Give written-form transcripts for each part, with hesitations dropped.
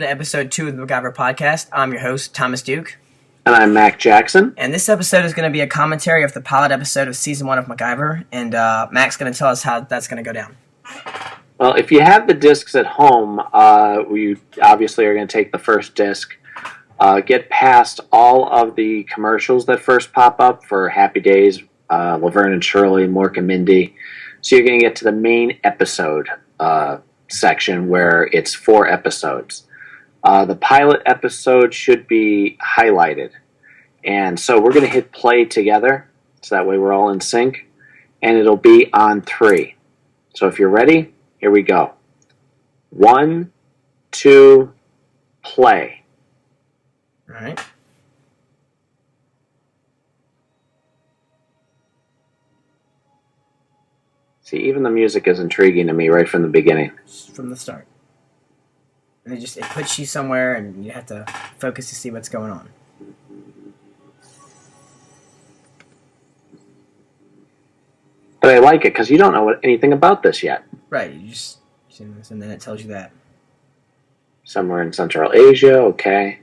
to episode 2 of the MacGyver podcast. I'm your host, Thomas Duke. And I'm Mac Jackson. And this episode is going to be a commentary of the pilot episode of Season 1 of MacGyver. And Mac's going to tell us how that's going to go down. Well, if you have the discs at home, we obviously are going to take the first disc, get past all of the commercials that first pop up for Happy Days, Laverne and Shirley, Mork and Mindy. So you're going to get to the main episode section where it's 4 episodes. The pilot episode should be highlighted. And so we're going to hit play together, so that way we're all in sync. And it'll be on 3. So if you're ready, here we go. 1, 2, play. All right. See, even the music is intriguing to me right from the beginning. From the start. And it puts you somewhere and you have to focus to see what's going on. But I like it because you don't know anything about this yet. Right, you just and then it tells you that. Somewhere in Central Asia, okay.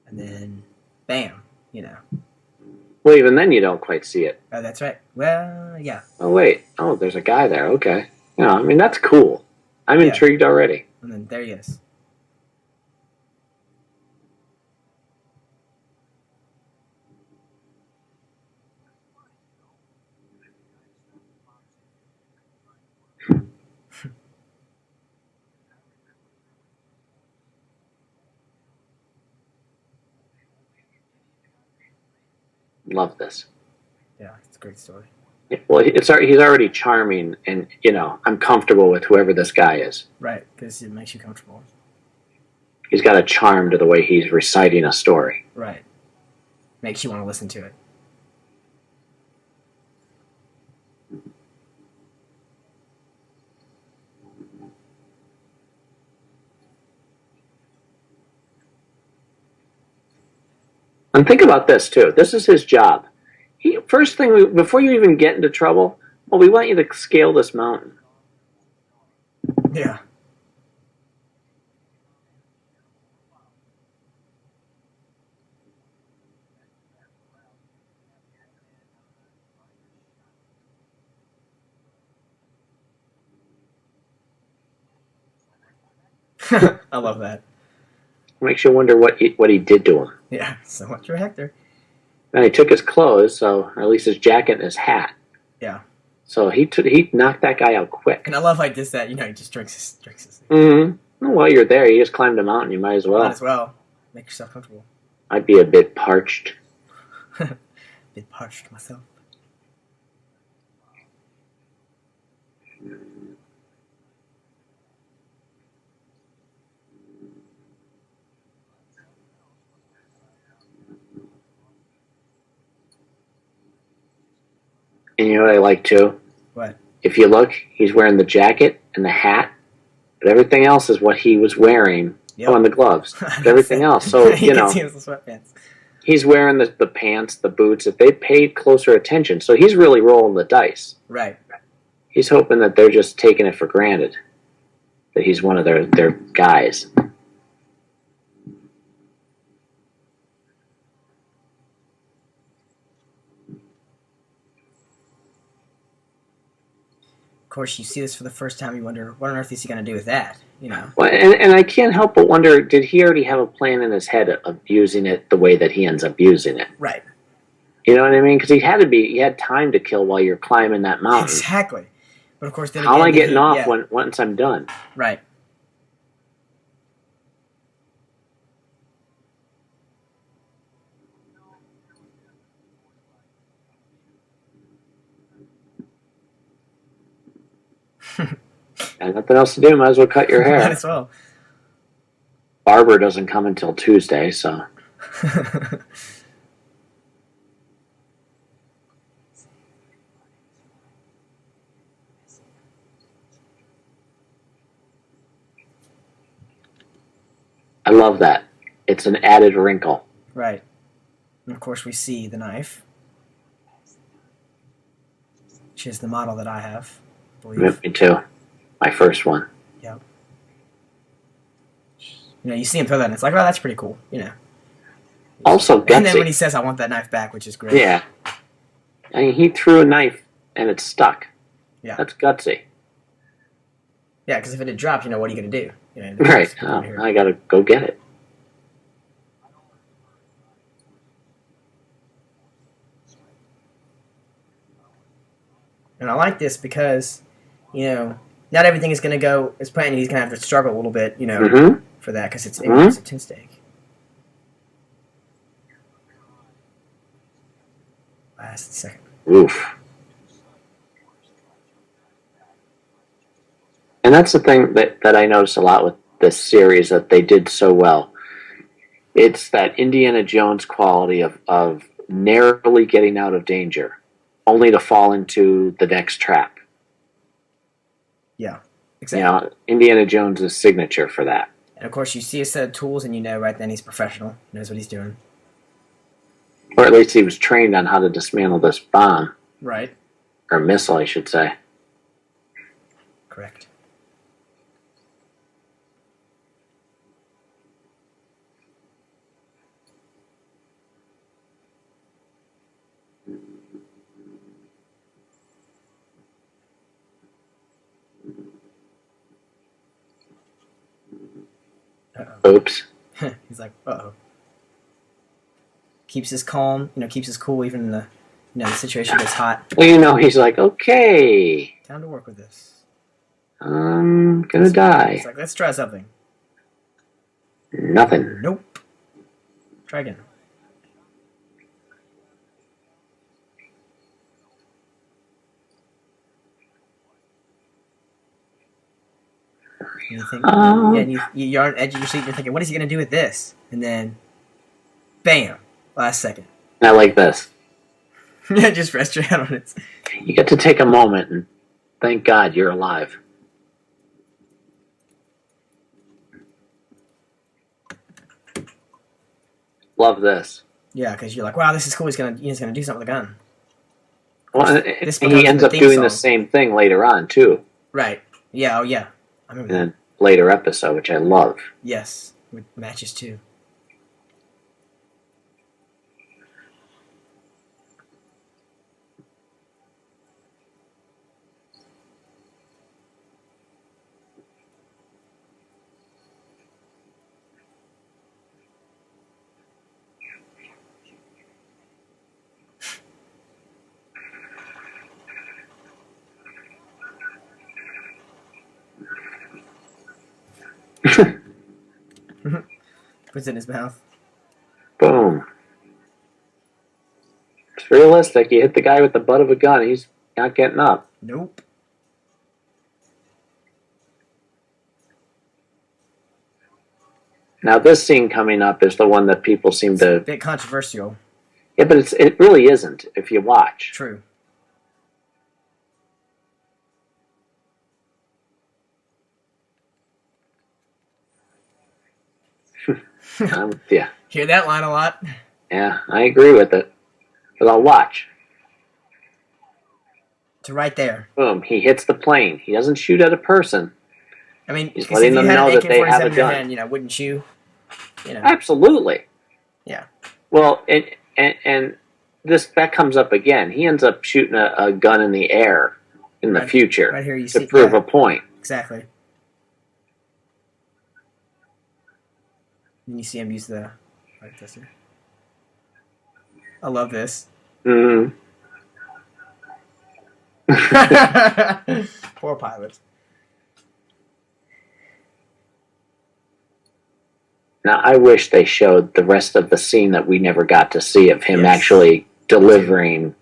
And then, bam, Well, even then you don't quite see it. Oh, that's right. Well, yeah. Oh, wait. Oh, there's a guy there, okay. I mean, that's cool. I'm intrigued already. And then there he is. Love this. Yeah, it's a great story. Well, he's already charming, and, I'm comfortable with whoever this guy is. Right, because it makes you comfortable. He's got a charm to the way he's reciting a story. Right. Makes you want to listen to it. And think about this, too. This is his job. First thing, before you even get into trouble, we want you to scale this mountain. Yeah. I love that. Makes you wonder what he did to him. Yeah, so much for Hector. And he took his clothes, or at least his jacket and his hat. Yeah. So he knocked that guy out quick. And I love like this that, he just drinks his Mm-hmm. Well, you're there. You just climbed a mountain. You might as well. Might as well. Make yourself comfortable. I'd be a bit parched. Bit parched myself. And you know what I like, too? What? If you look, he's wearing the jacket and the hat, but everything else is what he was wearing. Yep. Oh, and the gloves. But everything else. So, you can see the sweatpants. He's wearing the pants, the boots. If they paid closer attention, so he's really rolling the dice. Right. He's hoping that they're just taking it for granted that he's one of their guys. Of course, you see this for the first time, you wonder, what on earth is he going to do with that? Well, and I can't help but wonder, did he already have a plan in his head of using it the way that he ends up using it? Right. You know what I mean? Because he had time to kill while you're climbing that mountain. Exactly. But of course, then how am I getting off once I'm done? Right. And nothing else to do, might as well cut your hair. Might as well. Barber doesn't come until Tuesday, so. I love that. It's an added wrinkle. Right. And of course we see the knife. Which is the model that I have, I believe. Me too. My first one. Yep. You see him throw that, and it's like, oh, that's pretty cool. Also gutsy. And then when he says, "I want that knife back," which is great. Yeah. I mean, he threw a knife and it stuck. Yeah. That's gutsy. Yeah, because if it had dropped, what are you going to do? Right. Oh, I got to go get it. And I like this because, not everything is going to go as planned. He's going to have to struggle a little bit, for that because it's a tin steak. Last second. Oof. And that's the thing that I noticed a lot with this series that they did so well. It's that Indiana Jones quality of narrowly getting out of danger, only to fall into the next trap. Yeah, exactly. Indiana Jones' signature for that. And of course, you see a set of tools, and right then he's professional, knows what he's doing. Or at least he was trained on how to dismantle this bomb. Right. Or missile, I should say. Correct. Uh-oh. Oops. He's like, uh-oh. Keeps his calm, keeps his cool even in the situation gets hot. Well, he's like, okay. Time to work with this. I'm gonna die. He's like, let's try something. Nothing. Nope. Try again. And you think, and you're on the edge of your seat. You're thinking, what is he going to do with this? And then, bam! Last second. I like this. Yeah, just rest your head on it. You get to take a moment and thank God you're alive. Love this. Yeah, because you're like, wow, this is cool. He's gonna do something with a gun. Well, and he ends up doing the same thing later on too. Right. Yeah. Oh, yeah. I remember that. In a later episode, which I love. Yes, with matches too. Puts it in his mouth. Boom. It's realistic. You hit the guy with the butt of a gun, he's not getting up. Nope. Now this scene coming up is the one that people seem It's to... a bit controversial. Yeah, but it really isn't, if you watch. True. I'm with you. Hear that line a lot. Yeah, I agree with it. But I'll watch. To right there. Boom, he hits the plane. He doesn't shoot at a person. I mean, he's letting them know that they have a gun. Hand, wouldn't you? Absolutely. Yeah. Well, and that comes up again. He ends up shooting a gun in the air in the future right here to prove a point. Exactly. And you see him use the light tester. I love this. Mm-hmm. Poor pilot. Now, I wish they showed the rest of the scene that we never got to see of him actually delivering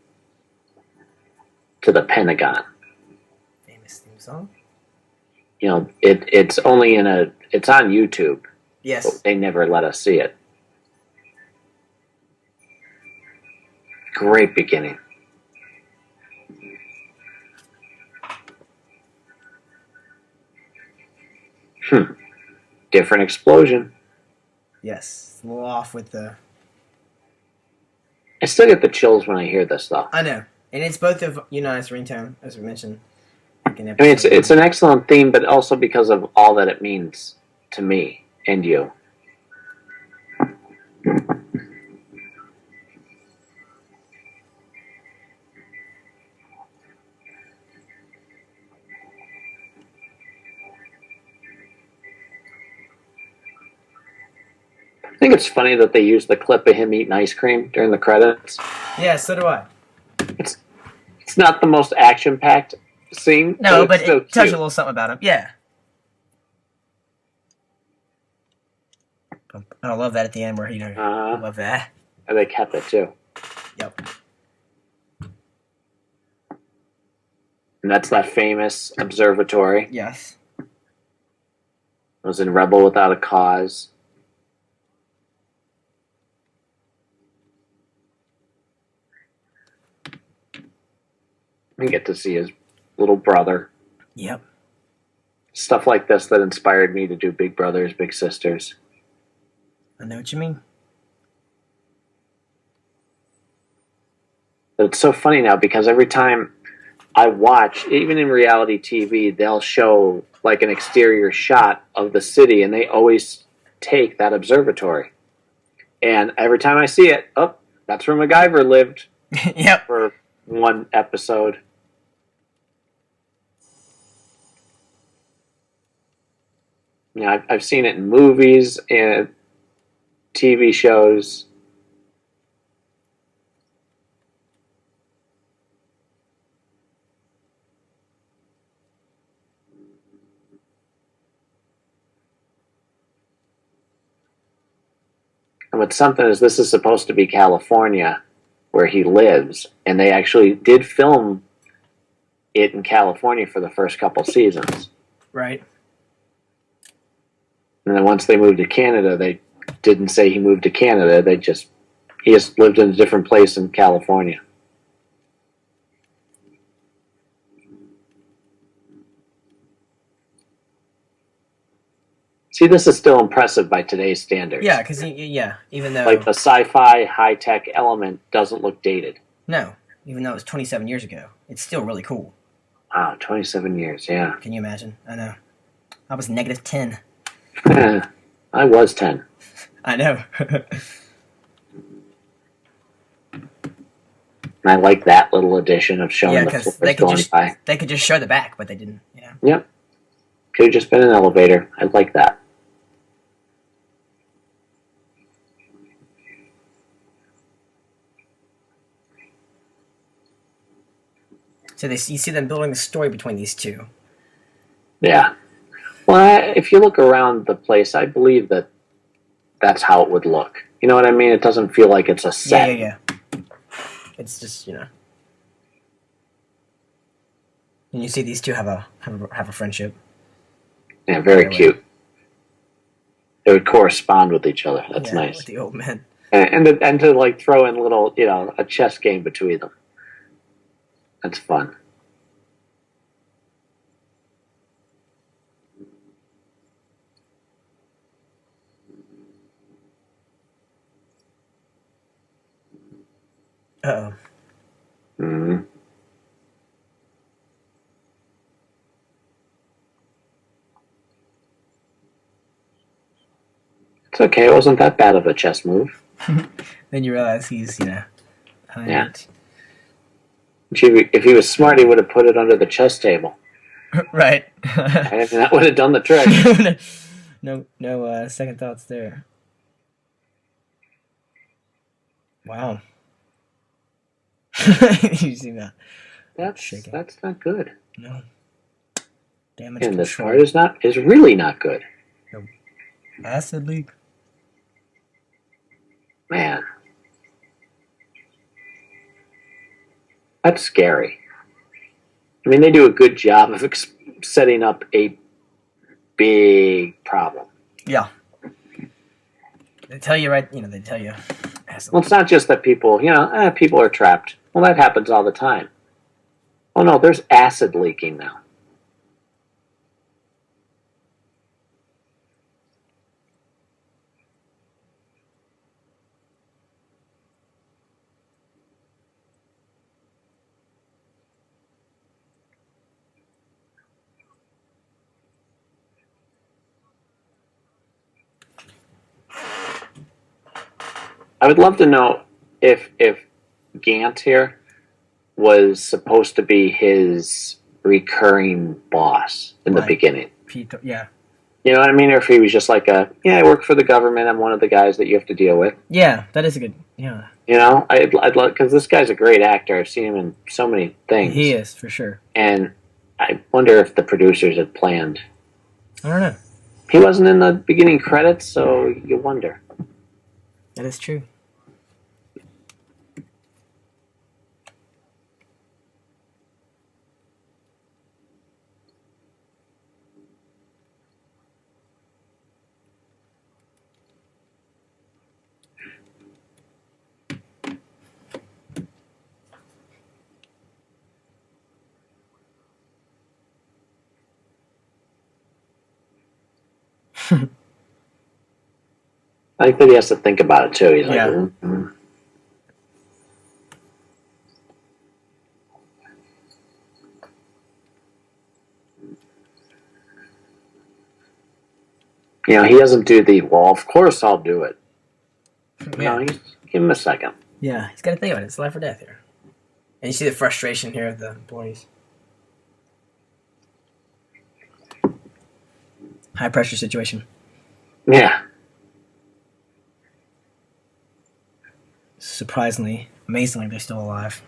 to the Pentagon. Famous theme song. It's only it's on YouTube. Yes. But they never let us see it. Great beginning. Different explosion. Yes. A little off with the... I still get the chills when I hear this, though. I know. And it's both of Uni's ringtone, as we mentioned. I mean, it's an excellent theme, but also because of all that it means to me and you. I think it's funny that they use the clip of him eating ice cream during the credits. Yeah, so do I. It's not the most action-packed scene. No, but it tells you a little something about him. Yeah. I love that at the end where I love that. And they kept it too. Yep. And that's that famous observatory. Yes. It was in Rebel Without a Cause. We get to see his little brother. Yep. Stuff like this that inspired me to do Big Brothers, Big Sisters. I know what you mean. But it's so funny now because every time I watch, even in reality TV, they'll show like an exterior shot of the city and they always take that observatory. And every time I see it, oh, that's where MacGyver lived. Yep. For one episode. Yeah, I've seen it in movies and TV shows. And what's something is this is supposed to be California where he lives, and they actually did film it in California for the first couple seasons. Right. And then once they moved to Canada, they didn't say he moved to Canada. He just lived in a different place in California. See, this is still impressive by today's standards. Yeah, because even though like the sci-fi high-tech element doesn't look dated. No, even though it was 27 years ago, it's still really cool. Wow, 27 years, yeah. Can you imagine? I know. I was negative 10. I was 10. I know. And I like that little addition of showing the floors going by. They could just show the back, but they didn't. Yep. Could have just been an elevator. I like that. So you see them building a story between these two. Yeah. Well, if you look around the place, I believe that that's how it would look. You know what I mean? It doesn't feel like it's a set. Yeah. It's just, And you see these two have a friendship. Yeah, very cute. They would correspond with each other. That's nice. With the old men. And to like throw in little, a chess game between them. That's fun. Uh-oh. Mm-hmm. It's okay. It wasn't that bad of a chess move. Then you realize he's, Yeah. If he was smart, he would have put it under the chess table. Right. And that would have done the trick. No second thoughts there. Wow. You see that? That's shaking. That's not good. No. Damage and control. this card is really not good. No. Acid leak. Man. That's scary. I mean, they do a good job of setting up a big problem. Yeah. They tell you they tell you. Well, it's not just that people, people are trapped. Well, that happens all the time. Oh, no, there's acid leaking now. I would love to know if Gant here was supposed to be his recurring boss in the beginning. Yeah. You know what I mean? Or if he was just like I work for the government. I'm one of the guys that you have to deal with. Yeah, that is a good. Yeah. You know, I'd love, because this guy's a great actor. I've seen him in so many things. He is, for sure. And I wonder if the producers had planned. I don't know. He wasn't in the beginning credits, so you wonder. That is true. I think that he has to think about it too. He's like, You know, he doesn't do the, well, of course I'll do it. Yeah. No, give him a second. Yeah, he's got to think about it. It's life or death here. And you see the frustration here of the employees. High pressure situation. Yeah. Surprisingly, amazingly, they're still alive.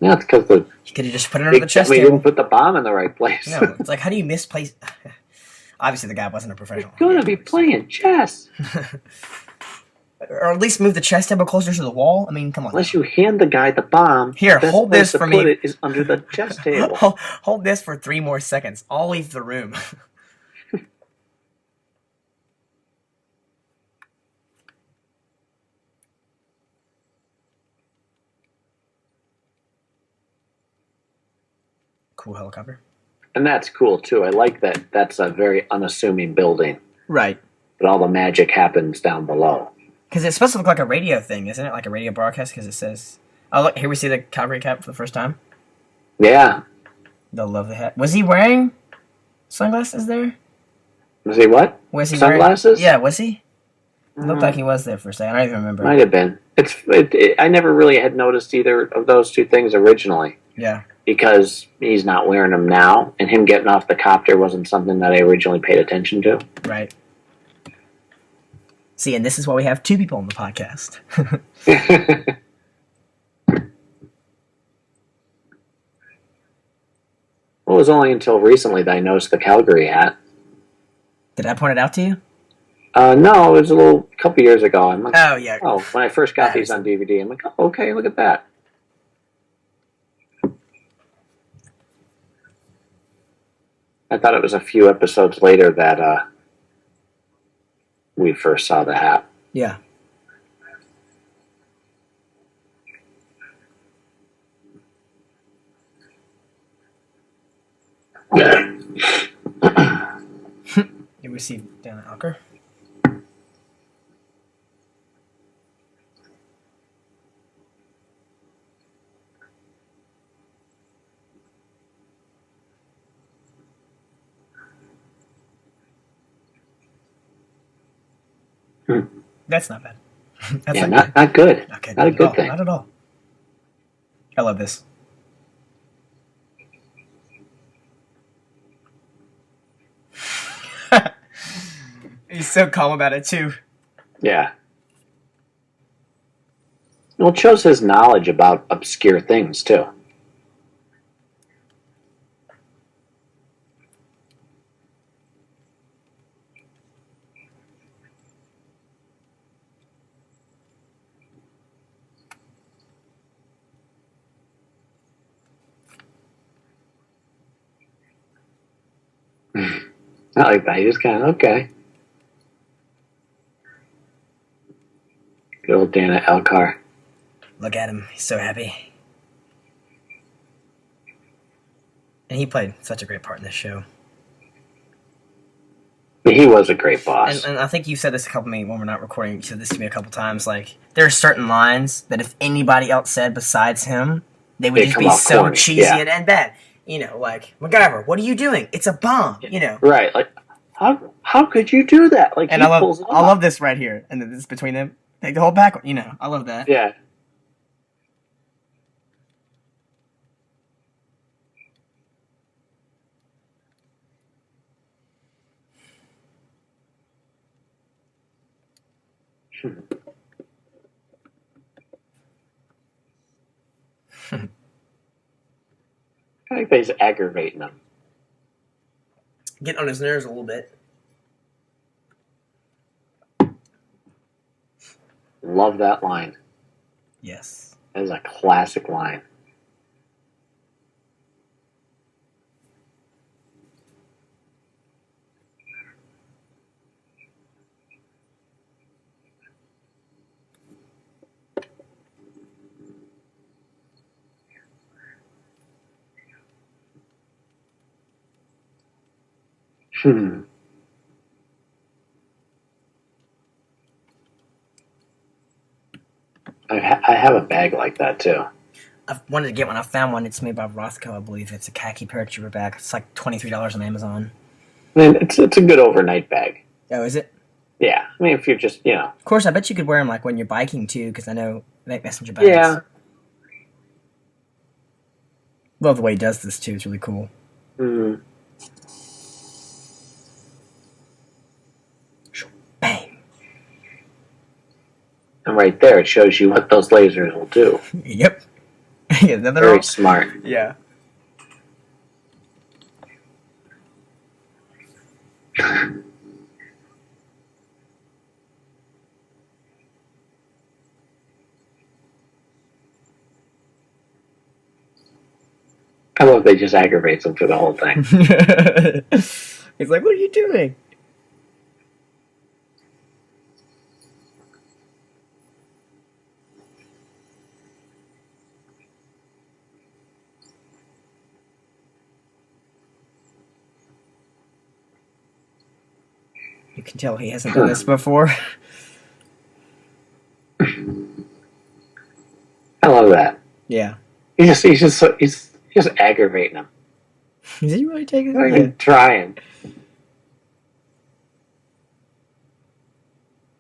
Yeah, it's because you could have just put it under the chest table. We didn't put the bomb in the right place. No, it's like, how do you misplace... Obviously, the guy wasn't a professional. You're going to be playing chess. Or at least move the chess table closer to the wall. I mean, come on. Unless you hand the guy the bomb. Here, hold this for me. Put it is under the chess table. Hold this for 3 more seconds. I'll leave the room. Cool helicopter. And that's cool, too. I like that. That's a very unassuming building. Right. But all the magic happens down below. Because it's supposed to look like a radio thing, isn't it? Like a radio broadcast, because it says... Oh, look, here we see the Calgary cap for the first time. Yeah. They'll love the hat. Was he wearing sunglasses there? Was he what? Was he sunglasses? Yeah, was he? It looked like he was there for a second. I don't even remember. Might have been. I never really had noticed either of those two things originally. Yeah. Because he's not wearing them now, and him getting off the copter wasn't something that I originally paid attention to. Right. See, and this is why we have 2 people on the podcast. Well, it was only until recently that I noticed the Calgary hat. Did I point it out to you? No, it was a couple years ago. I'm like, oh, yeah. Oh, when I first got these on DVD, I'm like, oh, okay, look at that. I thought it was a few episodes later that we first saw the hat. Yeah. You received down at Alker. That's not bad. That's not good. Okay, not a good thing. Not at all. I love this. He's so calm about it, too. Yeah. Well, it shows his knowledge about obscure things, too. Not like that. He just kind of, okay. Good old Dana Elcar. Look at him. He's so happy. And he played such a great part in this show. He was a great boss. And I think you said this when we're not recording, you said this to me a couple times, like, there are certain lines that if anybody else said besides him, they would just be so corny. Cheesy and bad. You know, like, MacGyver, what are you doing? It's a bomb, you know. Right, like, how how could you do that? Like, And he pulls it I off. love this right here, and then this between them. Take the whole back. You know, I love that. Yeah. I think he's aggravating him. Get on his nerves a little bit. Love that line. Yes. That is a classic line. Hmm. I have a bag like that too. I wanted to get one. I found one. It's made by Rothko, I believe. It's a khaki paratrooper bag. It's like $23 on Amazon. I mean, it's a good overnight bag. Oh, is it? Yeah. I mean, if you're just, Of course, I bet you could wear them like when you're biking too, because I know they make messenger bags. Yeah. Love the way he does this too. It's really cool. Mm. Bang. And right there, it shows you what those lasers will do. Yep. Yeah, nothing Very wrong. smart. Yeah. I love they just aggravates him for the whole thing. He's like, what are you doing? You can tell he hasn't done this before. I love that. Yeah. He's just aggravating him. Is he really taking He's not it? even trying.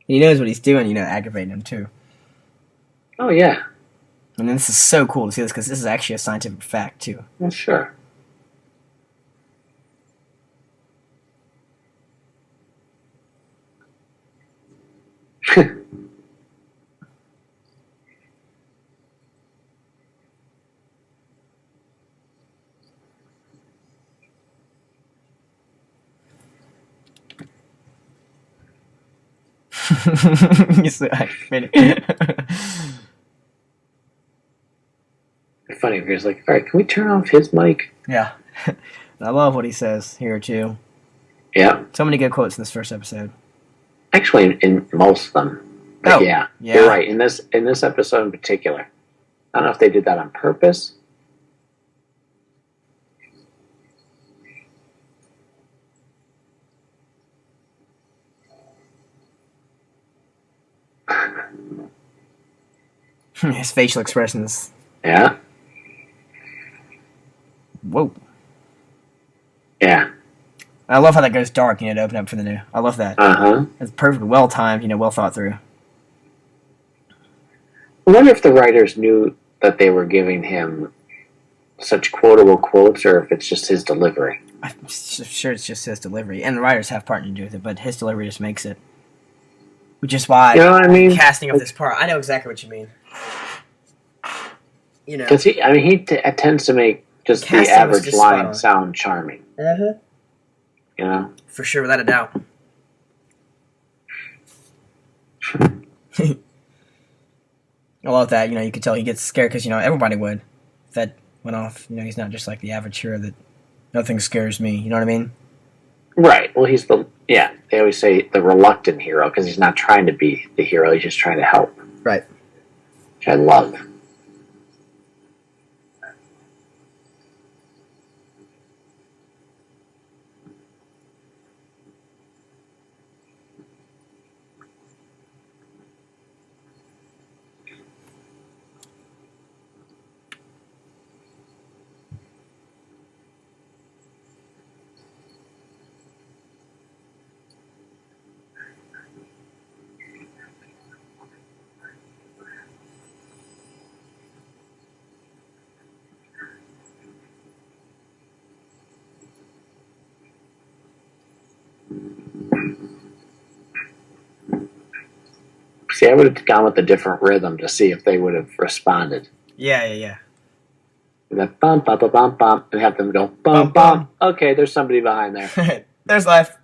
He knows what he's doing, aggravating him too. Oh yeah. And this is so cool to see this because this is actually a scientific fact too. Well, sure. He's so aggravating. It's funny if he's like, all right, can we turn off his mic? Yeah. I love what he says here too. Yeah. So many good quotes in this first episode. Actually, in most of them. But yeah, you're right. In this episode in particular, I don't know if they did that on purpose. His facial expressions. Yeah. Whoa. Yeah. I love how that goes dark, to open up for the new. I love that. Uh-huh. It's perfectly well timed, well thought through. I wonder if the writers knew that they were giving him such quotable quotes, or if it's just his delivery. I'm sure it's just his delivery, and the writers have part to do with it, but his delivery just makes it. Which is why, you know what I mean? Casting of this part, I know exactly what you mean. Because he tends to make just the average line sound charming. Uh-huh. For sure, without a doubt. I love that. You can tell he gets scared because everybody would. If that went off, he's not just like the average hero that nothing scares me. You know what I mean? Right. Well, he's they always say the reluctant hero because he's not trying to be the hero. He's just trying to help. Right. Which I love. See, I would have gone with a different rhythm to see if they would have responded. Yeah. That bump, bump, bump, bump, bump, and have them go Bum, bump, bum. bump. Okay, there's somebody behind there. There's life.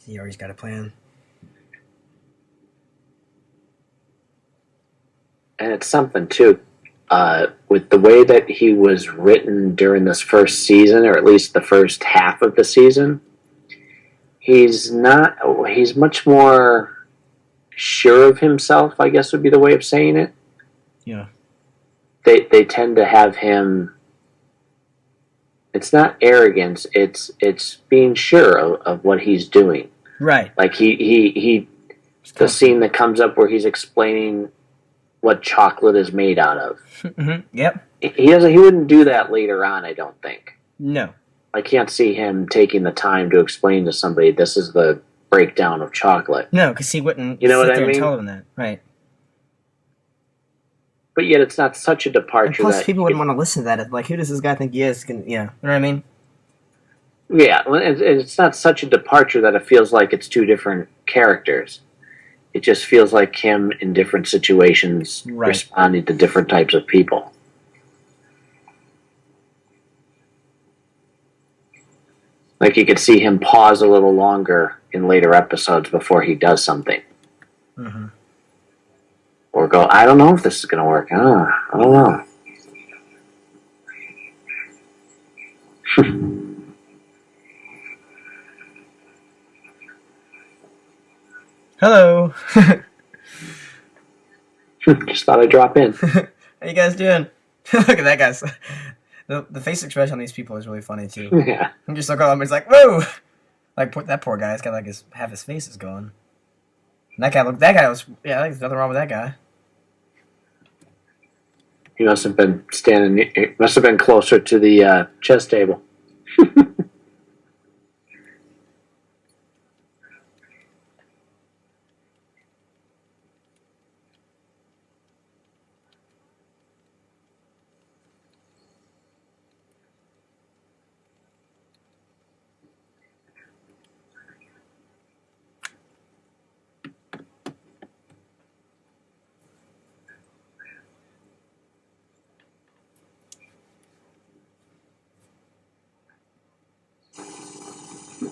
He always got a plan. And it's something too, with the way that he was written during this first season, or at least the first half of the season. He's much more sure of himself, I guess would be the way of saying it. Yeah. They tend to have him. It's not arrogance. It's being sure of what he's doing. Right. Like he the scene that comes up where he's explaining what chocolate is made out of. Mm-hmm. Yep. He wouldn't do that later on, I don't think. No. I can't see him taking the time to explain to somebody this is the breakdown of chocolate. No, because he wouldn't You know sit what I there and mean? tell them that. Right. But yet it's not such a departure. And plus, that people wouldn't want to listen to that. Like, who does this guy think he is? You know what I mean? Yeah, it's not such a departure that it feels like it's two different characters. It just feels like him in different situations, Right. responding to different types of people. Like you could see him pause a little longer in later episodes before he does something. Mm-hmm. Or go, I don't know if this is going to work. I don't know. Hello. Just thought I'd drop in. How you guys doing? Look at that guy's. The face expression on these people is really funny too. Yeah. I'm just looking at him. He's like, whoa! Like that poor guy. He's got like half his face is gone. And that guy was. Yeah, there's nothing wrong with that guy. He must have been must have been closer to the chess table.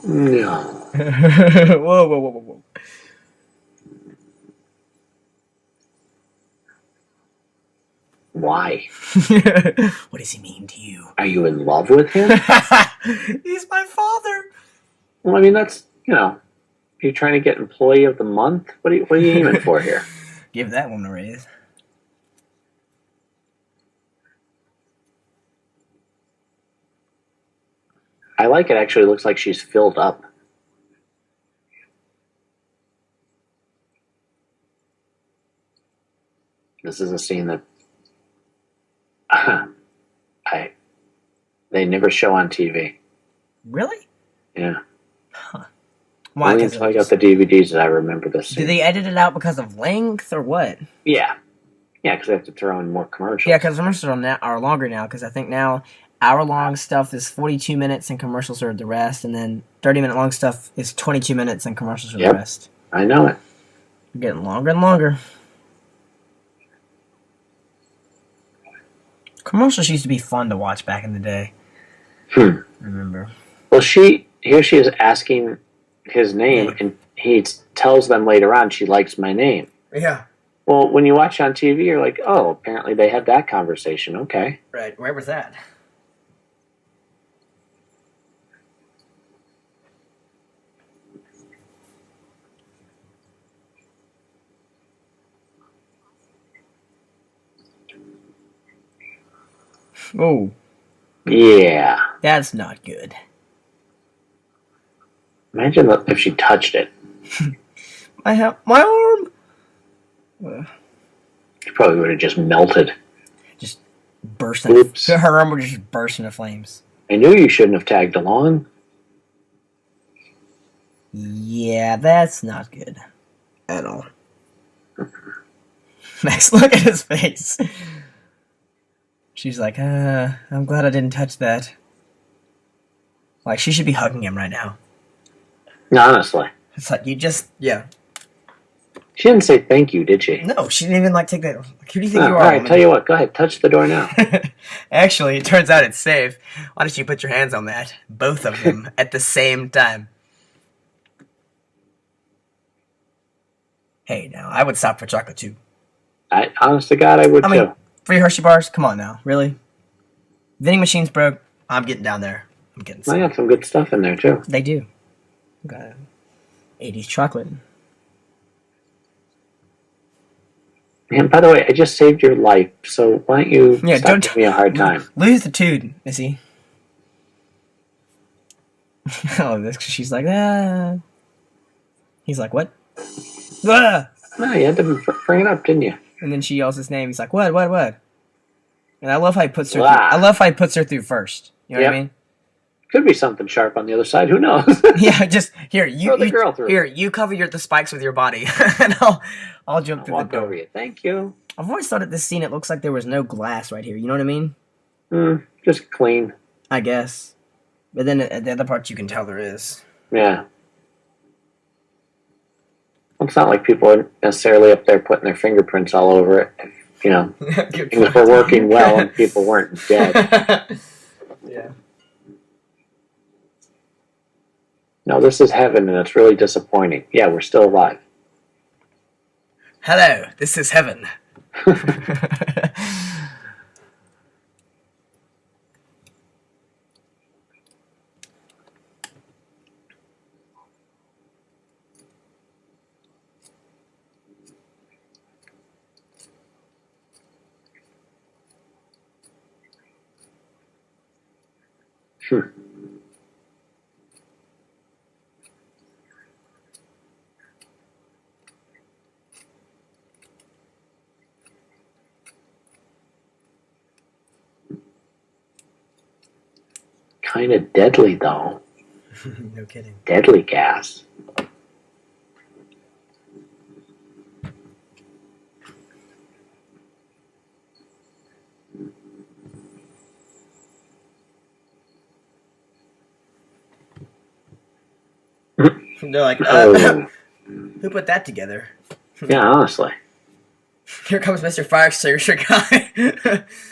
No. Whoa. Why? What does he mean to you? Are you in love with him? He's my father. Well, I mean, that's, you're trying to get employee of the month? What are you aiming for here? Give that woman a raise. I like it. Actually, it looks like she's filled up. This is a scene that they never show on TV. Really? Yeah. Huh. Why? Only until I got the DVDs that I remember this scene. Did they edit it out because of length or what? Yeah. Yeah, because they have to throw in more commercials. Yeah, because commercials are longer now, because I think now hour-long stuff is 42 minutes and commercials are the rest, and then 30-minute long stuff is 22 minutes and commercials are the rest. I know it. They're getting longer and longer. Commercials used to be fun to watch back in the day. Remember? Well, here she is asking his name, and he tells them later on she likes my name. Yeah. Well, when you watch on TV, you're like, oh, apparently they had that conversation. Okay. Right. Where was that? Oh. Yeah. That's not good. Imagine if she touched it. my arm. She probably would have just melted. Just burst. Oops. Her arm would just burst into flames. I knew you shouldn't have tagged along. Yeah, that's not good at all. Max, look at his face. She's like, I'm glad I didn't touch that. Like, she should be hugging him right now. Honestly. It's like, yeah. She didn't say thank you, did she? No, she didn't even, like, take that. Who do you think you are? All right, tell you what. Go ahead. Touch the door now. Actually, it turns out it's safe. Why don't you put your hands on that? Both of them at the same time. Hey, now, I would stop for chocolate, too. Honest to God, I would, too. Free Hershey bars? Come on, now. Really? Vending machine's broke. I'm getting down there. I'm getting some. I got some good stuff in there, too. They do. Got 80s chocolate. And by the way, I just saved your life, so why don't you stop giving me a hard time? Lose the tude, Missy. Oh, this, she's like, ah. He's like, what? Ah! No, you had to bring it up, didn't you? And then she yells his name. He's like, what? And I love how he puts her. I love how he puts her through first. You know what I mean? Could be something sharp on the other side. Who knows? Yeah, just here. Throw the girl through. Here, you cover the spikes with your body, and I'll jump through the door. Over you. Thank you. I've always thought at this scene it looks like there was no glass right here. You know what I mean? Just clean. I guess. But then at the other parts you can tell there is. Yeah. Well, it's not like people are necessarily up there putting their fingerprints all over it. You know, things were working well and people weren't dead. Yeah. No, this is heaven and it's really disappointing. Yeah, we're still alive. Hello, this is heaven. Kind of deadly, though. No kidding. Deadly gas. They're like, who put that together? Yeah, honestly. Here comes Mr. Fire Extinguisher guy.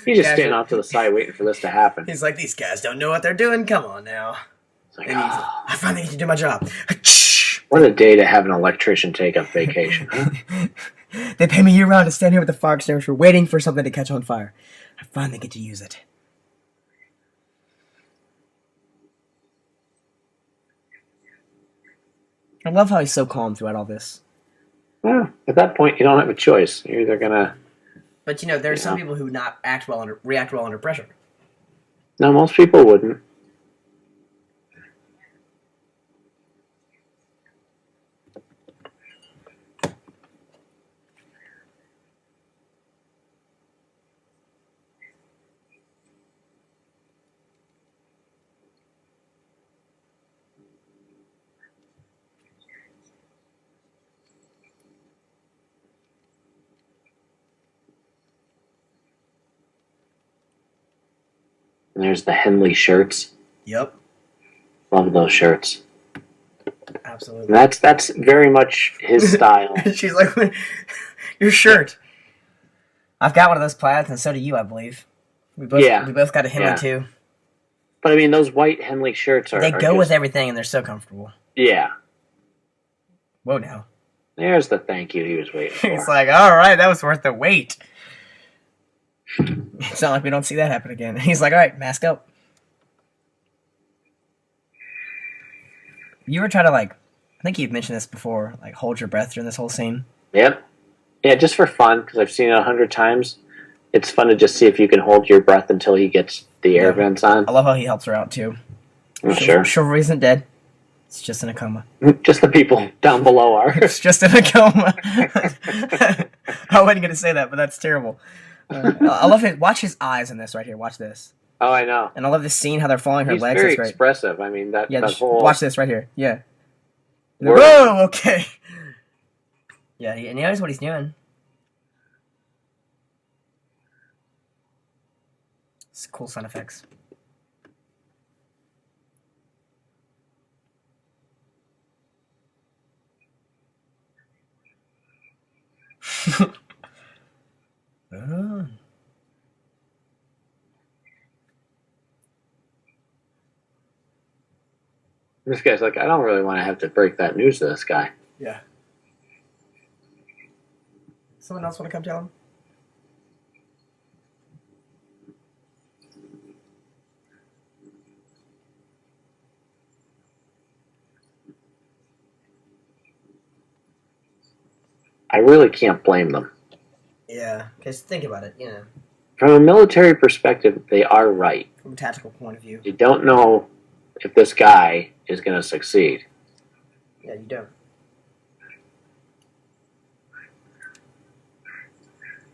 He's just standing off to the side waiting for this to happen. He's like, these guys don't know what they're doing. Come on now. Like, and he's like, I finally get to do my job. What a day to have an electrician take a vacation, huh? They pay me year-round to stand here with the fire extinguisher waiting for something to catch on fire. I finally get to use it. I love how he's so calm throughout all this. Well, at that point, you don't have a choice. You're either gonna... But, there are some people who react well under pressure. No, most people wouldn't. And there's the Henley shirts. Yep. Love those shirts. Absolutely. And that's very much his style. She's like, your shirt. I've got one of those plaids, and so do you, I believe. We both got a Henley too. But I mean, those white Henley shirts they go with everything, and they're so comfortable. Yeah. Whoa, now. There's the thank you he was waiting for. It's like, all right, that was worth the wait. It's not like we don't see that happen again. He's like, all right, mask up. You ever try to, I think you've mentioned this before, hold your breath during this whole scene? Yep. Yeah, just for fun, because I've seen it 100 times. It's fun to just see if you can hold your breath until he gets the air vents on. I love how he helps her out, too. Sure. Chivalry isn't dead. It's just in a coma. Just the people down below are. It's just in a coma. I wasn't gonna say that, but that's terrible. I love it. Watch his eyes in this right here. Watch this. Oh, I know. And I love this scene how they're following her He's legs. very That's great. expressive. I mean, that whole. Watch this right here. Yeah. Word. Whoa. Okay. Yeah, and he knows what he's doing. It's cool sound effects. Oh. This guy's like, I don't really want to have to break that news to this guy. Yeah. Someone else want to come tell him? I really can't blame them. Yeah, because think about it, From a military perspective, they are right. from a tactical point of view. You don't know if this guy is going to succeed. Yeah, you don't.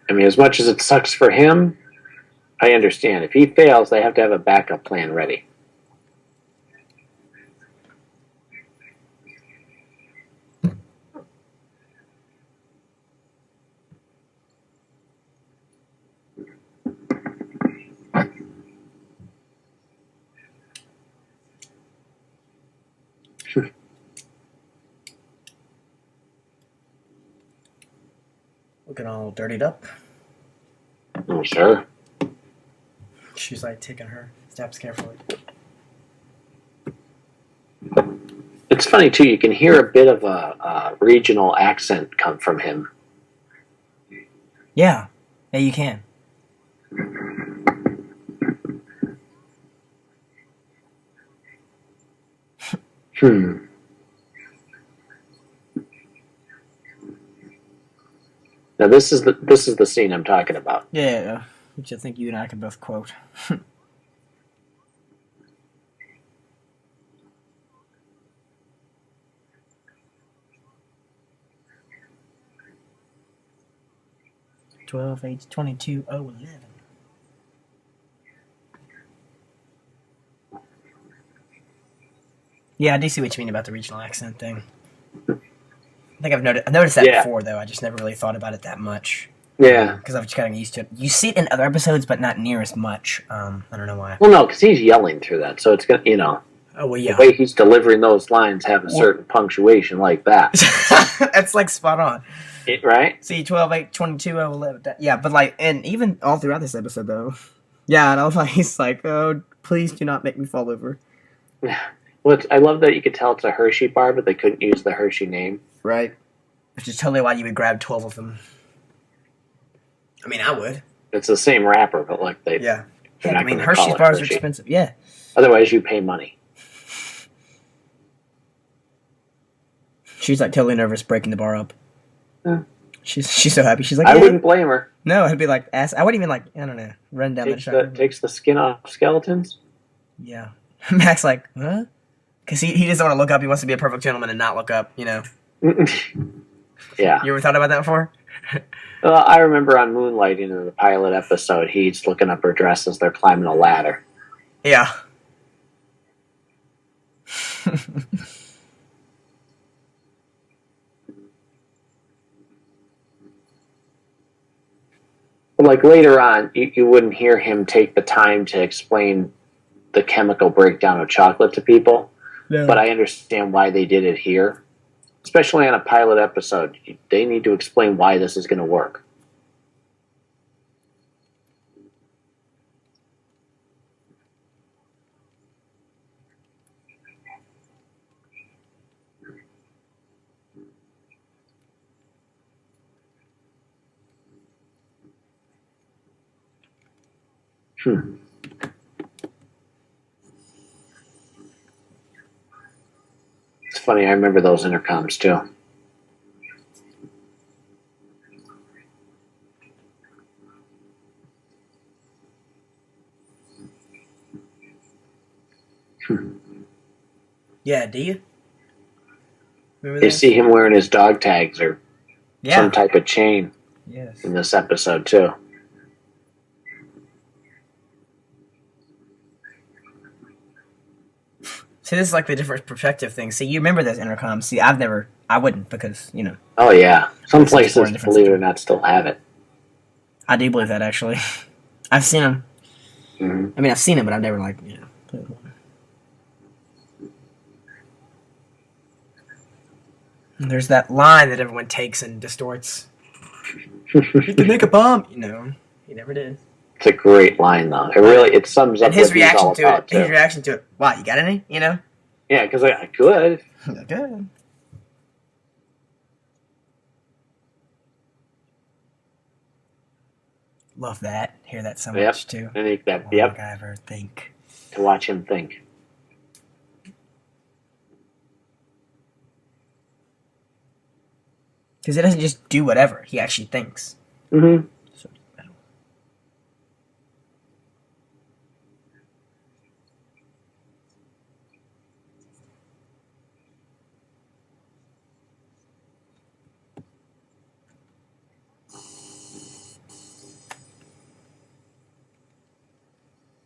I mean, as much as it sucks for him, I understand. If he fails, they have to have a backup plan ready. Looking all dirtied up. Oh, sure. She's like taking her steps carefully. It's funny, too. You can hear a bit of a regional accent come from him. Yeah. Yeah, you can. Now this is the scene I'm talking about. Yeah, which I think you and I can both quote. "12, 8, 22, 11. Yeah, I do see what you mean about the regional accent thing. I think I've noticed that before, though. I just never really thought about it that much. Yeah. Because I've just gotten used to it. You see it in other episodes, but not near as much. I don't know why. Well, no, because he's yelling through that, so it's gonna, Oh, well, yeah. the way he's delivering those lines have a certain punctuation like that. That's like spot on. Right? See, 12, 8, 22, 11. Yeah, but like, and even all throughout this episode, though. Yeah, and I was like, he's like, oh, please do not make me fall over. Well, I love that you could tell it's a Hershey bar, but they couldn't use the Hershey name. Right. Which is totally why you would grab 12 of them. I mean, I would. It's the same wrapper, but like they. Yeah. They're I not mean, gonna Hershey's call it bars are Hershey. expensive. Yeah. Otherwise, you pay money. She's like totally nervous breaking the bar up. Yeah. She's so happy. She's like, I yeah. wouldn't blame her. No, it'd be like, I wouldn't even like, I don't know, run down that shot. Takes the skin off skeletons. Yeah. Mac's like, huh? Because he doesn't want to look up. He wants to be a perfect gentleman and not look up, Yeah. You ever thought about that before? Well, I remember on Moonlighting in the pilot episode, he's looking up her dress as they're climbing a ladder. Yeah. But like later on, you wouldn't hear him take the time to explain the chemical breakdown of chocolate to people. No. But I understand why they did it here. Especially on a pilot episode. They need to explain why this is going to work. It's funny, I remember those intercoms too. Yeah, do you? Remember You this? see him wearing his dog tags or some type of chain Yes. in this episode too. See, this is like the different perspective thing. See, you remember this intercom. See, I wouldn't because, you know. Oh yeah, some This is places, different believe it or situation. not, still have it. I do believe that, actually. I've seen them. Mm-hmm. I mean, I've seen them, but I've never, like, you know. Put it on. And there's that line that everyone takes and distorts. You can make a bomb. You know, he never did. It's a great line, though. It sums up And his what he's all about, too. His reaction to it. Wow, you got any? You know? Yeah, because I could. Good. Love that. Hear that so much, too. I think that, MacGyver, think. To watch him think. Because he doesn't just do whatever. He actually thinks. Mm-hmm. So,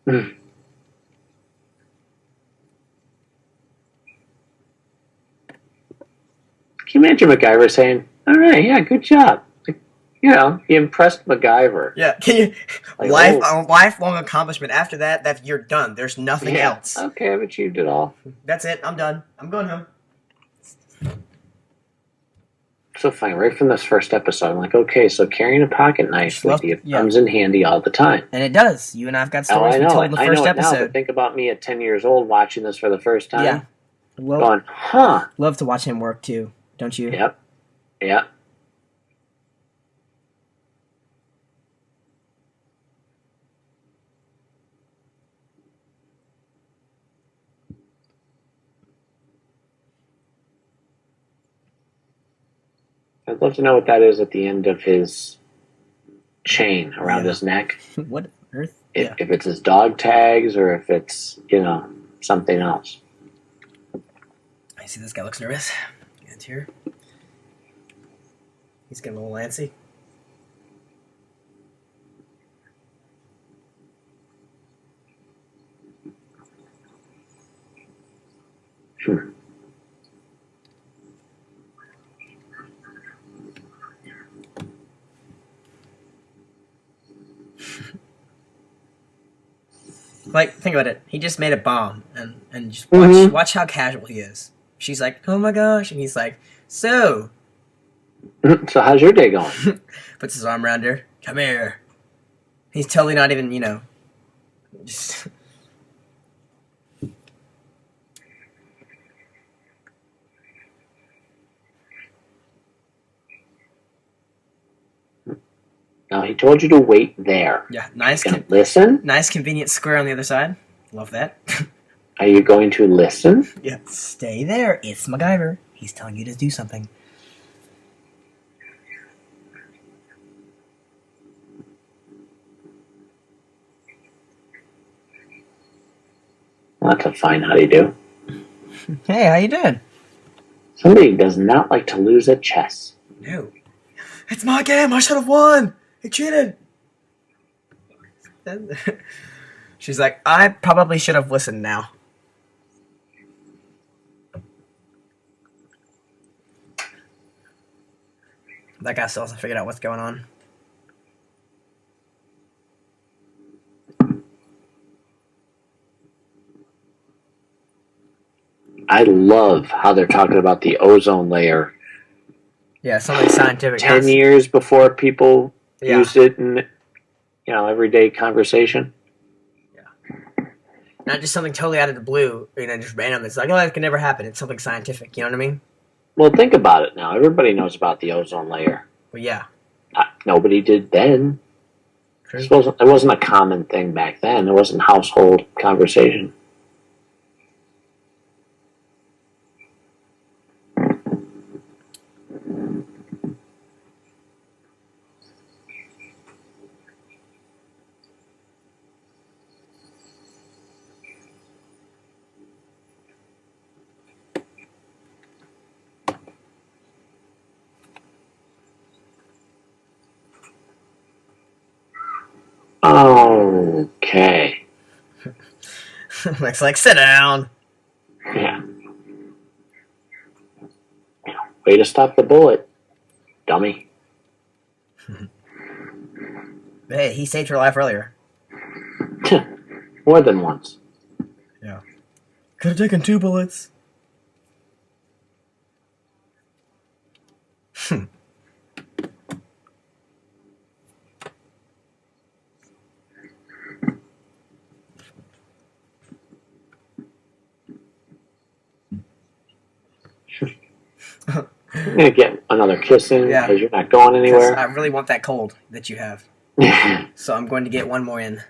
Mm. Can you imagine MacGyver saying, "All right, yeah, good job." Like, you know, he impressed MacGyver. yeah, can you Like, lifelong accomplishment. After that you're done. There's nothing else. Okay, I've achieved it all. That's it. I'm done. I'm going home. So funny, right from this first episode, I'm like, okay, so carrying a pocket knife with you comes in handy all the time. And it does. You and I've got stories we told in the I first know it now, episode. but think about me at 10 years old watching this for the first time. Yeah. Well, going, huh. Love to watch him work too, don't you? Yep. Yeah. I'd love to know what that is at the end of his chain around his neck. What on earth? If it's his dog tags or if it's, something else. I see this guy looks nervous. And here. He's getting a little antsy. Sure. Like, think about it. He just made a bomb, and just watch how casual he is. She's like, "Oh my gosh," and he's like, "So." So how's your day going? Puts his arm around her. Come here. He's totally not even, just. Now he told you to wait there. Yeah, nice. Listen. Nice, convenient square on the other side. Love that. Are you going to listen? Yeah. Stay there. It's MacGyver. He's telling you to do something. Well, that's a fine how do you do. Hey, how you doing? Somebody does not like to lose at chess. No. It's my game. I should have won. He cheated. She's like, I probably should have listened now. That guy still hasn't figured out what's going on. I love how they're talking about the ozone layer. Yeah, something scientific. 10 years before people used it in, everyday conversation. Yeah. Not just something totally out of the blue, just random. It's like, oh, that could never happen. It's something scientific. You know what I mean? Well, think about it now. Everybody knows about the ozone layer. Well, yeah. Nobody did then. True. It wasn't a common thing back then. It wasn't household conversation. Okay. Looks like sit down. Yeah. Way to stop the bullet, dummy. Hey, he saved her life earlier. More than once. Yeah. Could have taken 2 bullets. I'm gonna get another kiss in Yeah. because you're not going Because anywhere. I really want that cold that you have. So I'm going to get one more in.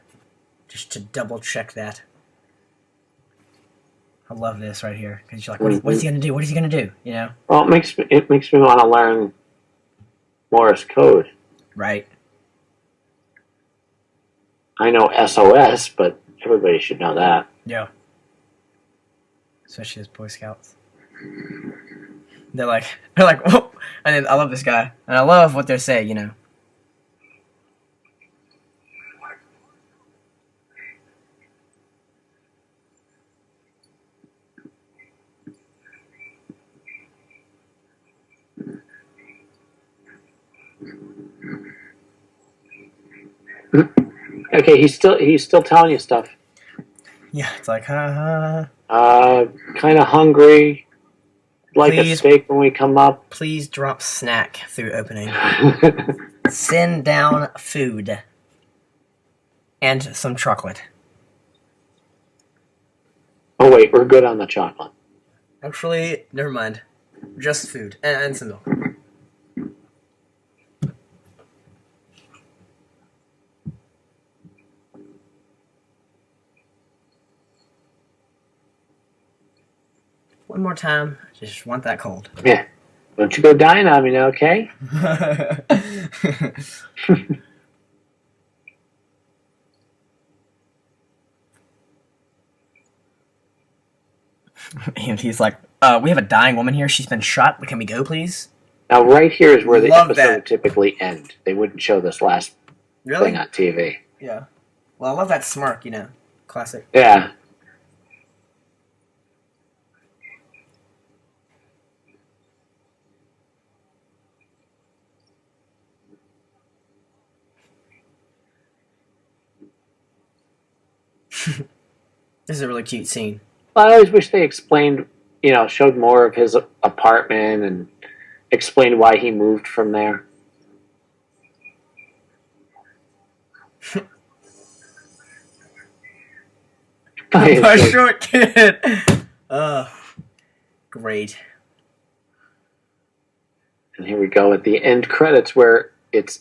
Just to double check that. I love this right here. Because you're like, what is he going to do? What is he going to do? You know? Well, it makes me want to learn Morse code. Right. I know SOS, but everybody should know that. Yeah. Especially as Boy Scouts. They're like, whoa. And then I love this guy. And I love what they're saying, you know. Okay, he's still telling you stuff. Yeah, it's like, ha ha. Kind of hungry. Like a Please. steak when we come up. Please drop snack through opening. Send down food. And some chocolate. Oh wait, we're good on the chocolate. Actually, never mind. Just food. And some milk. One more time. Just want that cold. Yeah. Don't you go dying on me now, okay? And he's like, we have a dying woman here. She's been shot. Can we go, please? Now, right here is where the Love episode that. would typically end. They wouldn't show this last Really? thing on TV. Yeah. Well, I love that smirk, you know. Classic. Yeah. This is a really cute scene. Well, I always wish they explained, showed more of his apartment and explained why he moved from there. My short kid. Great. And here we go at the end credits where it's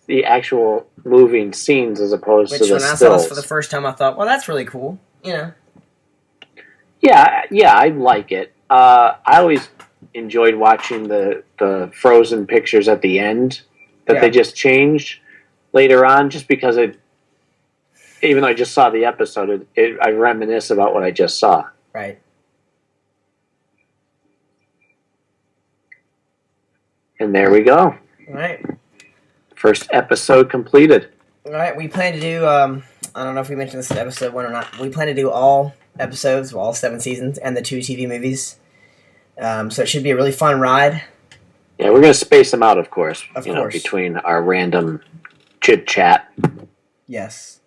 the actual moving scenes as opposed to the Which when I saw this for the first time, I thought, well, that's really cool. You know. Yeah, I like it. I always enjoyed watching the frozen pictures at the end that they just changed later on, just because even though I just saw the episode, I reminisce about what I just saw. Right. And there we go. All right. First episode completed. All right. We plan to do. I don't know if we mentioned this in episode 1 or not. We plan to do all episodes of all 7 seasons and the 2 TV movies. So it should be a really fun ride. Yeah, we're gonna space them out, of course. Of course. Between our random chit chat. Yes.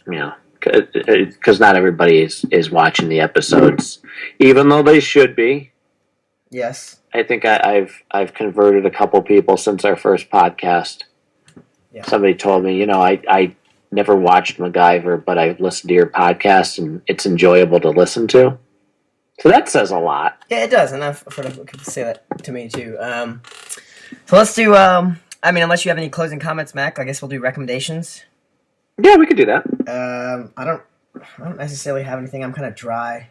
Because not everybody is watching the episodes, even though they should be. Yes. I think I've converted a couple people since our first podcast. Yeah. Somebody told me, I never watched MacGyver, but I've listened to your podcast and it's enjoyable to listen to. So that says a lot. Yeah, it does, and I've heard of people say that to me too. So let's do. Unless you have any closing comments, Mac, I guess we'll do recommendations. Yeah, we could do that. I don't necessarily have anything. I'm kind of dry.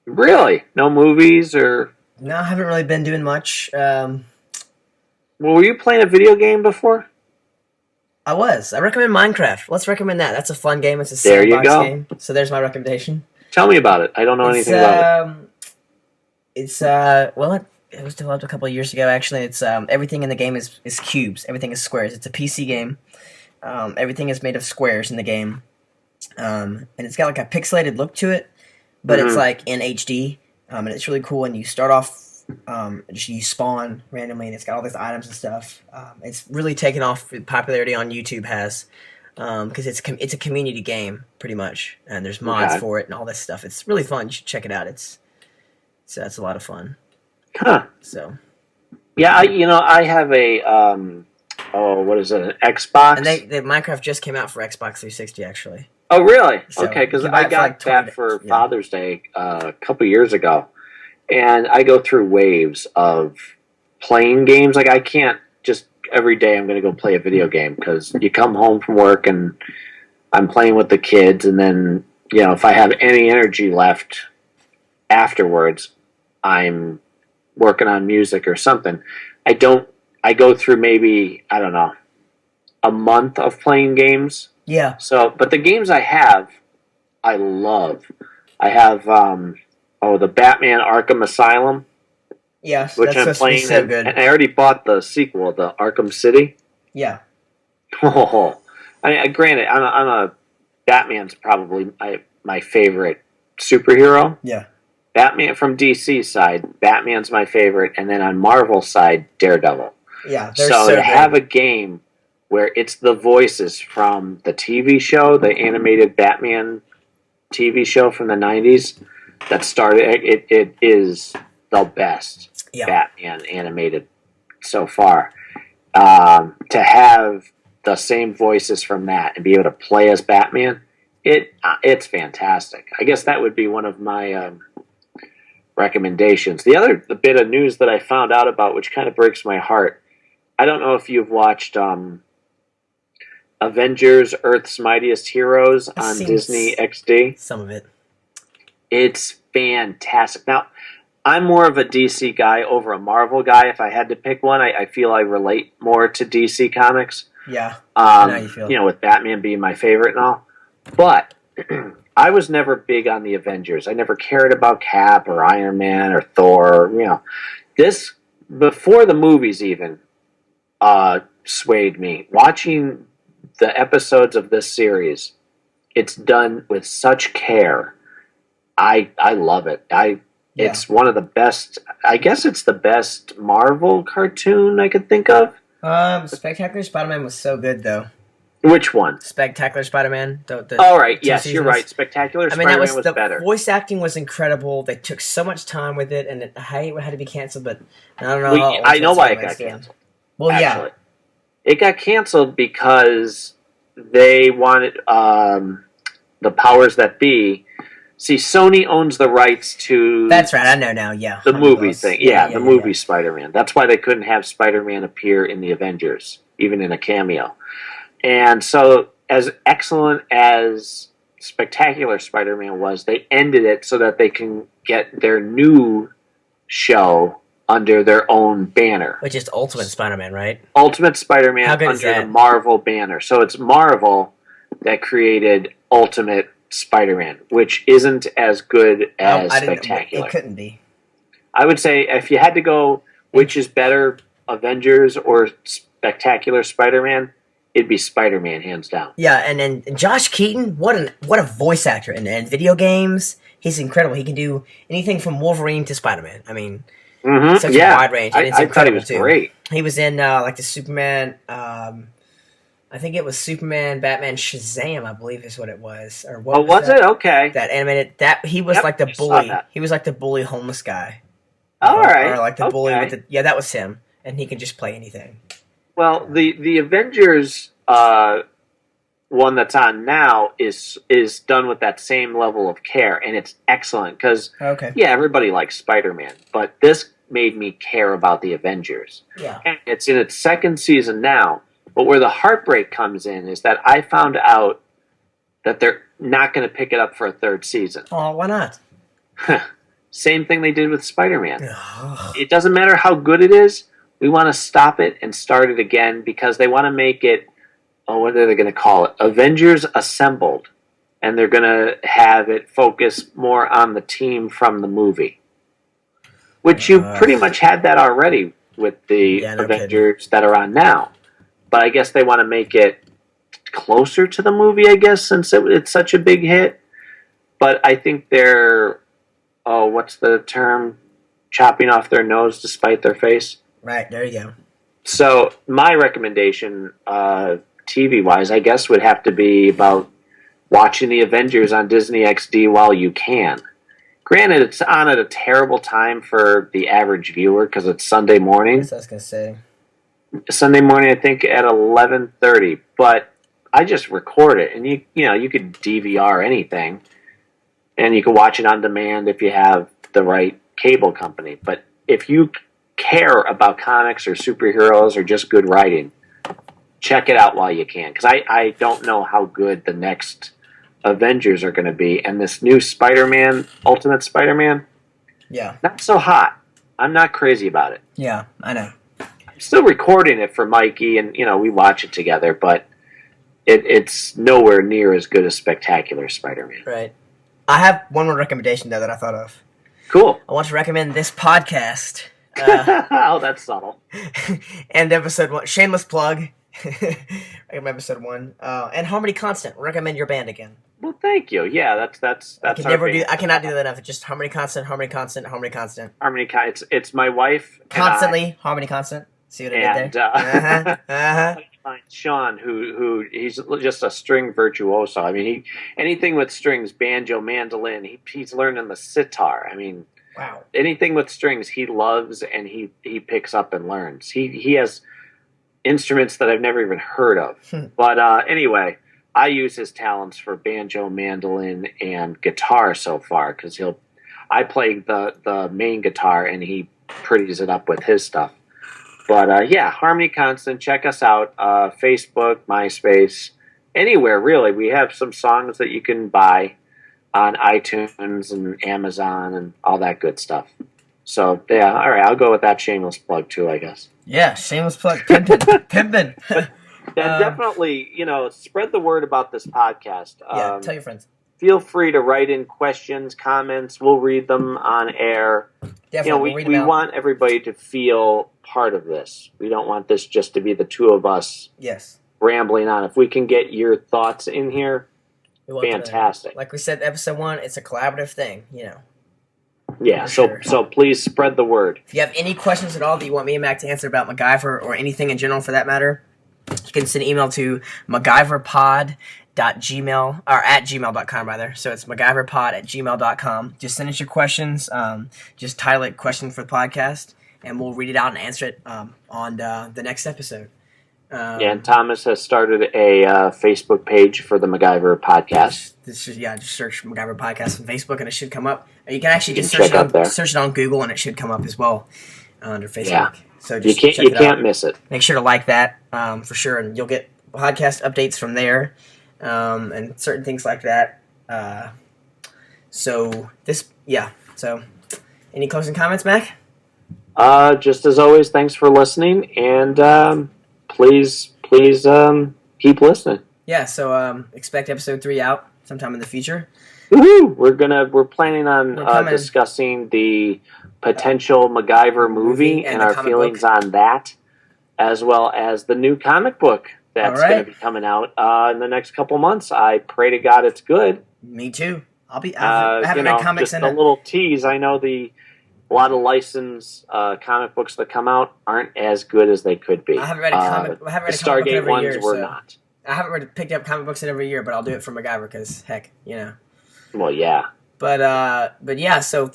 Really? No movies or? No, I haven't really been doing much. Well, were you playing a video game before? I was. I recommend Minecraft. Let's recommend that. That's a fun game. It's a There you sandbox go. game. So there's my recommendation. Tell me about it. I don't know anything about it. It was developed a couple of years ago. Actually, it's everything in the game is cubes. Everything is squares. It's a PC game. Everything is made of squares in the game, and it's got like a pixelated look to it, but it's Mm-hmm. like in HD, and it's really cool. And you start off, just you spawn randomly, and it's got all these items and stuff. It's really taken off. Popularity on YouTube has, because it's a community game pretty much, and there's mods Okay. for it and all this stuff. It's really fun. You should check it out. It's a lot of fun. Huh. So. Yeah, I have a what is it, an Xbox? And the Minecraft just came out for Xbox 360 actually. Oh, really? So Okay, because you can buy I it for got like that 20. for Yeah. Father's Day a couple years ago, and I go through waves of playing games. Like I can't just every day I'm going to go play a video game because you come home from work and I'm playing with the kids, and then if I have any energy left afterwards, I'm working on music or something. I don't. I go through maybe I don't know a month of playing games. Yeah. So, but the games I love. I have the Batman Arkham Asylum, Yes, which that's I'm supposed to be playing, so good. and I already bought the sequel, the Arkham City. Yeah. Oh, I mean, granted, I'm a Batman's probably my favorite superhero. Yeah. Batman from DC side, Batman's my favorite, and then on Marvel side, Daredevil. Yeah. They're So so to good. have a game where it's the voices from the TV show, the animated Batman TV show from the 90s that started, it is the best Yeah. Batman animated so far. To have the same voices from that and be able to play as Batman, it's fantastic. I guess that would be one of my recommendations. The other bit of news that I found out about, which kind of breaks my heart, I don't know if you've watched Avengers: Earth's Mightiest Heroes I've on seen Disney XD. some of it. It's fantastic. Now, I'm more of a DC guy over a Marvel guy. If I had to pick one, I feel I relate more to DC Comics. Yeah. I know how you feel. With Batman being my favorite and all. But I was never big on the Avengers. I never cared about Cap or Iron Man or Thor. This before the movies even swayed me. Watching the episodes of this series, it's done with such care. I love it. It's one of the best. I guess it's the best Marvel cartoon I could think of. Spectacular Spider-Man was so good though. Which one? Spectacular Spider-Man. All right. two Yes, you're seasons. right. Spectacular I mean, Spider-Man was the better. voice acting was incredible. They took so much time with it, and it had to be canceled. But I don't know. I know why it got canceled. Well, actually. It got canceled because they wanted the powers that be. See, Sony owns the rights to. That's right. I know now. Yeah, the movie Omnibus. thing. The movie Spider-Man. That's why they couldn't have Spider-Man appear in the Avengers, even in a cameo. And so, as excellent as Spectacular Spider-Man was, they ended it so that they can get their new show under their own banner. Which is Ultimate Spider-Man, right? Ultimate Spider-Man How good is under that? the Marvel banner. So it's Marvel that created Ultimate Spider-Man, which isn't as good as Spectacular. It couldn't be. I would say if you had to go, which is better, Avengers or Spectacular Spider-Man, it'd be Spider-Man hands down. Yeah, and then Josh Keaton, what a voice actor in video games. He's incredible. He can do anything from Wolverine to Spider-Man. I mean, such a wide range, and it's I thought he incredible was too. great. He was in like the Superman. I think it was Superman, Batman, Shazam. I believe is what it was. Or what? Oh, was it? Okay. That animated. That he was like the bully. He was like the bully homeless guy. All right. Or like the bully with the that was him, and he can just play anything. Well, the Avengers one that's on now is done with that same level of care, and it's excellent because everybody likes Spider-Man, but this made me care about the Avengers. Yeah, and it's in its second season now. But where the heartbreak comes in is that I found out that they're not going to pick it up for a third season. Oh, why not? Same thing they did with Spider-Man. It doesn't matter how good it is. We want to stop it and start it again because they want to make it, what are they going to call it? Avengers Assembled. And they're going to have it focus more on the team from the movie. Which you pretty much had that already with the Avengers that are on now. But I guess they want to make it closer to the movie, I guess, since it's such a big hit. But I think they're, what's the term? Chopping off their nose to spite their face. Right, there you go. So my recommendation, TV-wise, I guess would have to be about watching the Avengers on Disney XD while you can. Granted, it's on at a terrible time for the average viewer because it's Sunday morning. That's what I was going to say. Sunday morning, I think at 11:30. But I just record it, and you could DVR anything, and you can watch it on demand if you have the right cable company. But if you care about comics or superheroes or just good writing, check it out while you can. Because I don't know how good the next Avengers are going to be, and this new Spider-Man, Ultimate Spider-Man, not so hot. I'm not crazy about it. Yeah, I know. I'm still recording it for Mikey, and we watch it together, but it's nowhere near as good as Spectacular Spider-Man. Right. I have one more recommendation though that I thought of. Cool. I want to recommend this podcast. Oh, that's subtle. And episode 1, shameless plug. Recommend episode 1, and Harmony Constant. Recommend your band again. Well, thank you. Yeah, that's. I cannot do that enough. It's just Harmony Constant, Harmony Constant, Harmony Constant. It's my wife constantly Harmony Constant. See what I did there? Sean, who he's just a string virtuoso. I mean, anything with strings, banjo, mandolin. He's learning the sitar. I mean, wow. Anything with strings, he loves and he picks up and learns. He has instruments that I've never even heard of. But anyway, I use his talents for banjo, mandolin, and guitar so far because I play the main guitar and he pretties it up with his stuff. But yeah, Harmony Constant. Check us out. Facebook, MySpace, anywhere really. We have some songs that you can buy on iTunes and Amazon and all that good stuff. So yeah, all right. I'll go with that shameless plug too, I guess. Yeah, shameless plug. Pimpin'. Yeah, definitely. Spread the word about this podcast. Yeah, tell your friends. Feel free to write in questions, comments. We'll read them on air. Definitely, we want everybody to feel part of this. We don't want this just to be the two of us rambling on. If we can get your thoughts in here, fantastic. Like we said, episode 1, it's a collaborative thing, Yeah, so please spread the word. If you have any questions at all that you want me and Mac to answer about MacGyver or anything in general for that matter, you can send an email to MacGyverpod.gmail.com rather. So it's MacGyverpod@gmail.com. Just send us your questions. Just title it "Question for the Podcast," and we'll read it out and answer it on the next episode. And Thomas has started a Facebook page for the MacGyver podcast. Just search MacGyver podcast on Facebook and it should come up. You can actually just search it on Google and it should come up as well under Facebook. Yeah. So just you can't miss it. Make sure to like that for sure, and you'll get podcast updates from there and certain things like that. So any closing comments, Mac? Just as always, thanks for listening, and please keep listening. Yeah, so expect episode 3 out sometime in the future. Woohoo! We're planning on discussing the potential MacGyver movie and our feelings on that, as well as the new comic book that's going to be coming out in the next couple months. I pray to God it's good. Me too. I haven't read comics just a little tease. I know a lot of licensed comic books that come out aren't as good as they could be. I haven't read a comic. I haven't read a comic book every year. Were not. I haven't picked up comic books in every year, but I'll do it for MacGyver because heck, Well, yeah. But yeah, so.